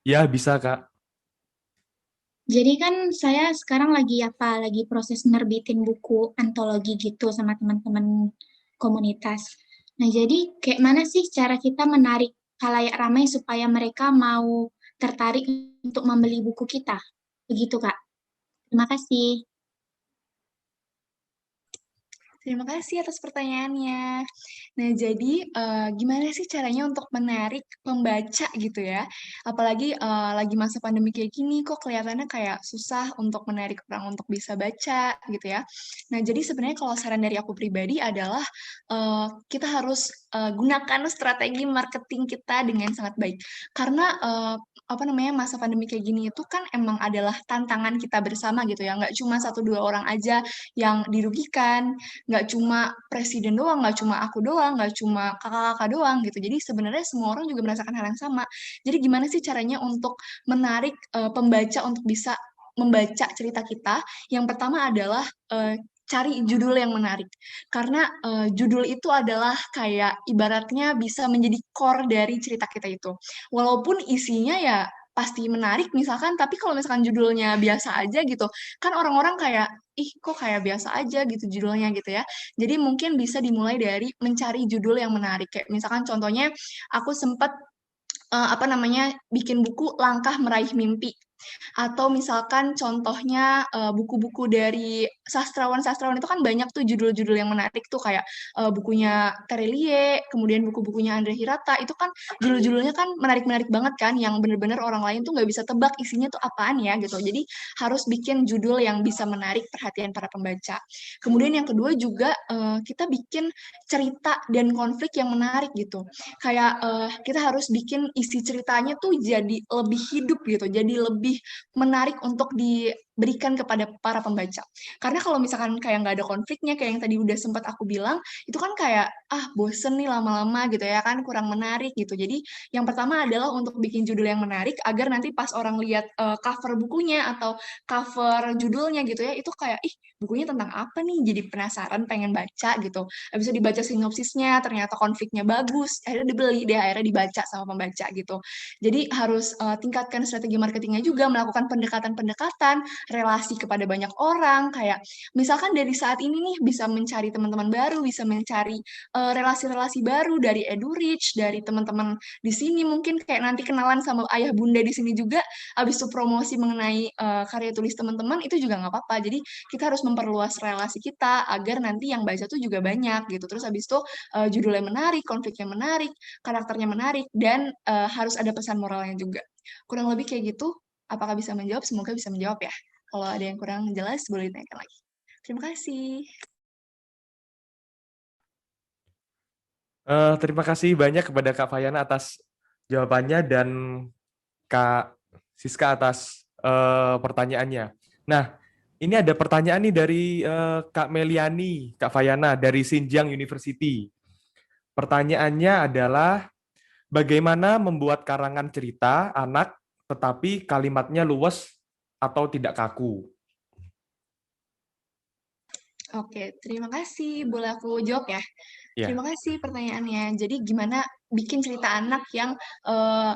Ya, bisa, Kak. Jadi kan saya sekarang lagi proses nerbitin buku antologi gitu sama teman-teman komunitas. Nah, jadi kayak mana sih cara kita menarik khalayak ramai supaya mereka mau tertarik untuk membeli buku kita? Begitu, Kak. Terima kasih. Terima kasih atas pertanyaannya. Nah, jadi gimana sih caranya untuk menarik pembaca gitu ya? Apalagi lagi masa pandemi kayak gini, kok kelihatannya kayak susah untuk menarik orang untuk bisa baca gitu ya. Nah, jadi sebenarnya kalau saran dari aku pribadi adalah kita harus gunakan strategi marketing kita dengan sangat baik. Karena apa namanya, masa pandemi kayak gini itu kan emang adalah tantangan kita bersama gitu ya. Nggak cuma 1-2 orang aja yang dirugikan, nggak cuma presiden doang, nggak cuma aku doang, nggak cuma kakak-kakak doang gitu. Jadi sebenarnya semua orang juga merasakan hal yang sama. Jadi gimana sih caranya untuk menarik pembaca untuk bisa membaca cerita kita? Yang pertama adalah cari judul yang menarik. Karena judul itu adalah kayak ibaratnya bisa menjadi core dari cerita kita itu. Walaupun isinya ya pasti menarik misalkan, tapi kalau misalkan judulnya biasa aja gitu, kan orang-orang kayak, ih kok kayak biasa aja gitu judulnya gitu ya. Jadi mungkin bisa dimulai dari mencari judul yang menarik. Kayak misalkan contohnya aku sempat apa namanya bikin buku Langkah Meraih Mimpi. Atau misalkan contohnya buku-buku dari sastrawan-sastrawan itu kan banyak tuh judul-judul yang menarik tuh kayak bukunya Terelie, kemudian buku-bukunya Andre Hirata, itu kan judul-judulnya kan menarik-menarik banget kan, yang bener-bener orang lain tuh nggak bisa tebak isinya tuh apaan ya gitu. Jadi harus bikin judul yang bisa menarik perhatian para pembaca. Kemudian yang kedua juga kita bikin cerita dan konflik yang menarik gitu. Kayak kita harus bikin isi ceritanya tuh jadi lebih hidup gitu, jadi lebih menarik untuk diberikan kepada para pembaca. Karena kalau misalkan kayak nggak ada konfliknya, kayak yang tadi udah sempat aku bilang, itu kan kayak, ah bosen nih lama-lama gitu ya kan, kurang menarik gitu. Jadi yang pertama adalah untuk bikin judul yang menarik, agar nanti pas orang lihat cover bukunya atau cover judulnya gitu ya, itu kayak, ih bukunya tentang apa nih? Jadi penasaran, pengen baca gitu. Habis itu dibaca sinopsisnya, ternyata konfliknya bagus, akhirnya dibeli deh, akhirnya dibaca sama pembaca gitu. Jadi harus tingkatkan strategi marketingnya juga, melakukan pendekatan-pendekatan, relasi kepada banyak orang, kayak misalkan dari saat ini nih bisa mencari teman-teman baru, bisa mencari relasi-relasi baru dari EduReach, dari teman-teman di sini, mungkin kayak nanti kenalan sama ayah bunda di sini juga, habis itu promosi mengenai karya tulis teman-teman, itu juga nggak apa-apa. Jadi kita harus memperluas relasi kita agar nanti yang baca tuh juga banyak gitu. Terus habis itu judulnya menarik, konfliknya menarik, karakternya menarik, dan harus ada pesan moralnya juga. Kurang lebih kayak gitu. Apakah bisa menjawab? Semoga bisa menjawab ya. Kalau ada yang kurang jelas, boleh ditanyakan lagi. Terima kasih. Terima kasih banyak kepada Kak Fayana atas jawabannya dan Kak Siska atas pertanyaannya. Nah, ini ada pertanyaan nih dari Kak Meliani, Kak Fayana dari Xinjiang University. Pertanyaannya adalah, bagaimana membuat karangan cerita anak tetapi kalimatnya luwes atau tidak kaku? Oke, terima kasih. Boleh aku jawab ya? Ya. Terima kasih pertanyaannya. Jadi gimana bikin cerita anak yang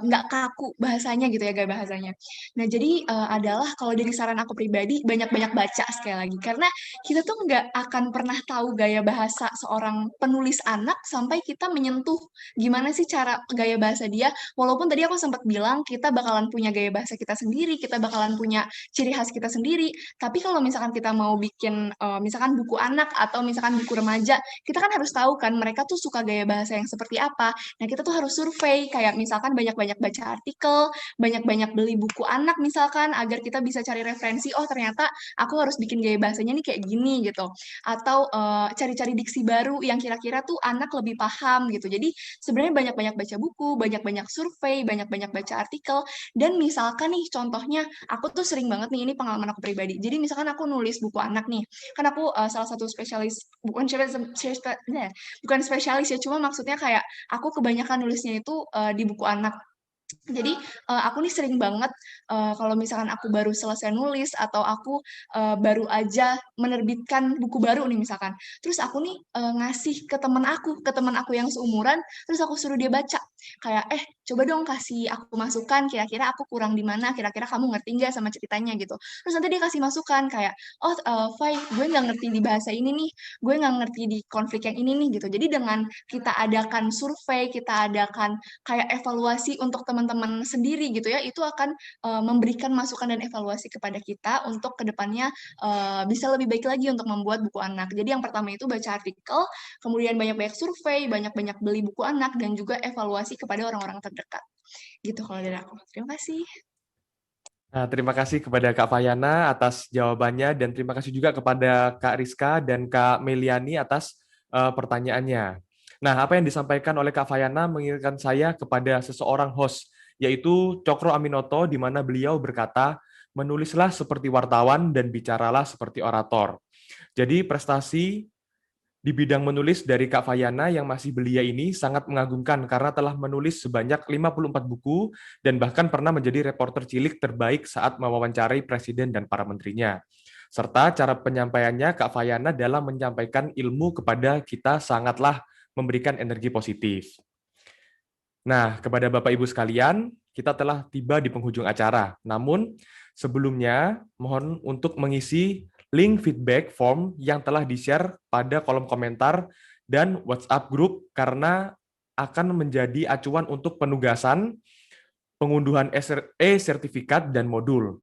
nggak kaku bahasanya gitu ya, gaya bahasanya. Nah, jadi adalah kalau dari saran aku pribadi, banyak-banyak baca sekali lagi. Karena kita tuh nggak akan pernah tahu gaya bahasa seorang penulis anak sampai kita menyentuh gimana sih cara gaya bahasa dia. Walaupun tadi aku sempat bilang kita bakalan punya gaya bahasa kita sendiri, kita bakalan punya ciri khas kita sendiri. Tapi kalau misalkan kita mau bikin misalkan buku anak atau misalkan buku remaja, kita kan harus tahu kan mereka tuh suka gaya bahasa yang seperti apa. Nah, kita tuh harus survei, kayak misalkan banyak-banyak baca artikel, banyak-banyak beli buku anak misalkan, agar kita bisa cari referensi, oh ternyata aku harus bikin gaya bahasanya nih kayak gini gitu. Atau cari-cari diksi baru yang kira-kira tuh anak lebih paham gitu. Jadi sebenarnya banyak-banyak baca buku, banyak-banyak survei, banyak-banyak baca artikel, dan misalkan nih contohnya, aku tuh sering banget nih, ini pengalaman aku pribadi. Jadi misalkan aku nulis buku anak nih, kan aku salah satu spesialis, bukan spesialis ya, cuma maksudnya kayak aku kebanyakan nulisnya itu di buku anak. Jadi aku nih sering banget kalau misalkan aku baru selesai nulis atau aku baru aja menerbitkan buku baru nih misalkan. Terus aku nih ngasih ke teman aku yang seumuran, terus aku suruh dia baca. Kayak coba dong kasih aku masukan, kira-kira aku kurang di mana, kira-kira kamu ngerti nggak sama ceritanya gitu. Terus nanti dia kasih masukan kayak, oh Fai, gue nggak ngerti di bahasa ini nih, gue nggak ngerti di konflik yang ini nih gitu. Jadi dengan kita adakan survei, kita adakan kayak evaluasi untuk teman-teman sendiri gitu ya, itu akan memberikan masukan dan evaluasi kepada kita untuk kedepannya bisa lebih baik lagi untuk membuat buku anak. Jadi yang pertama itu baca artikel, kemudian banyak-banyak survei, banyak-banyak beli buku anak, dan juga evaluasi kepada orang-orang terdekat. Gitu kalau dari aku. Terima kasih. Nah, terima kasih kepada Kak Fayana atas jawabannya, dan terima kasih juga kepada Kak Rizka dan Kak Meliani atas pertanyaannya. Nah, apa yang disampaikan oleh Kak Fayana mengingatkan saya kepada seseorang host, yaitu Cokro Aminoto, di mana beliau berkata, menulislah seperti wartawan dan bicaralah seperti orator. Jadi prestasi di bidang menulis dari Kak Fayana yang masih belia ini sangat mengagumkan karena telah menulis sebanyak 54 buku dan bahkan pernah menjadi reporter cilik terbaik saat mewawancarai presiden dan para menterinya. Serta cara penyampaiannya Kak Fayana dalam menyampaikan ilmu kepada kita sangatlah memberikan energi positif. Nah, kepada Bapak Ibu sekalian, kita telah tiba di penghujung acara. Namun, sebelumnya mohon untuk mengisi link feedback form yang telah di-share pada kolom komentar dan WhatsApp group karena akan menjadi acuan untuk penugasan, pengunduhan e-sertifikat dan modul.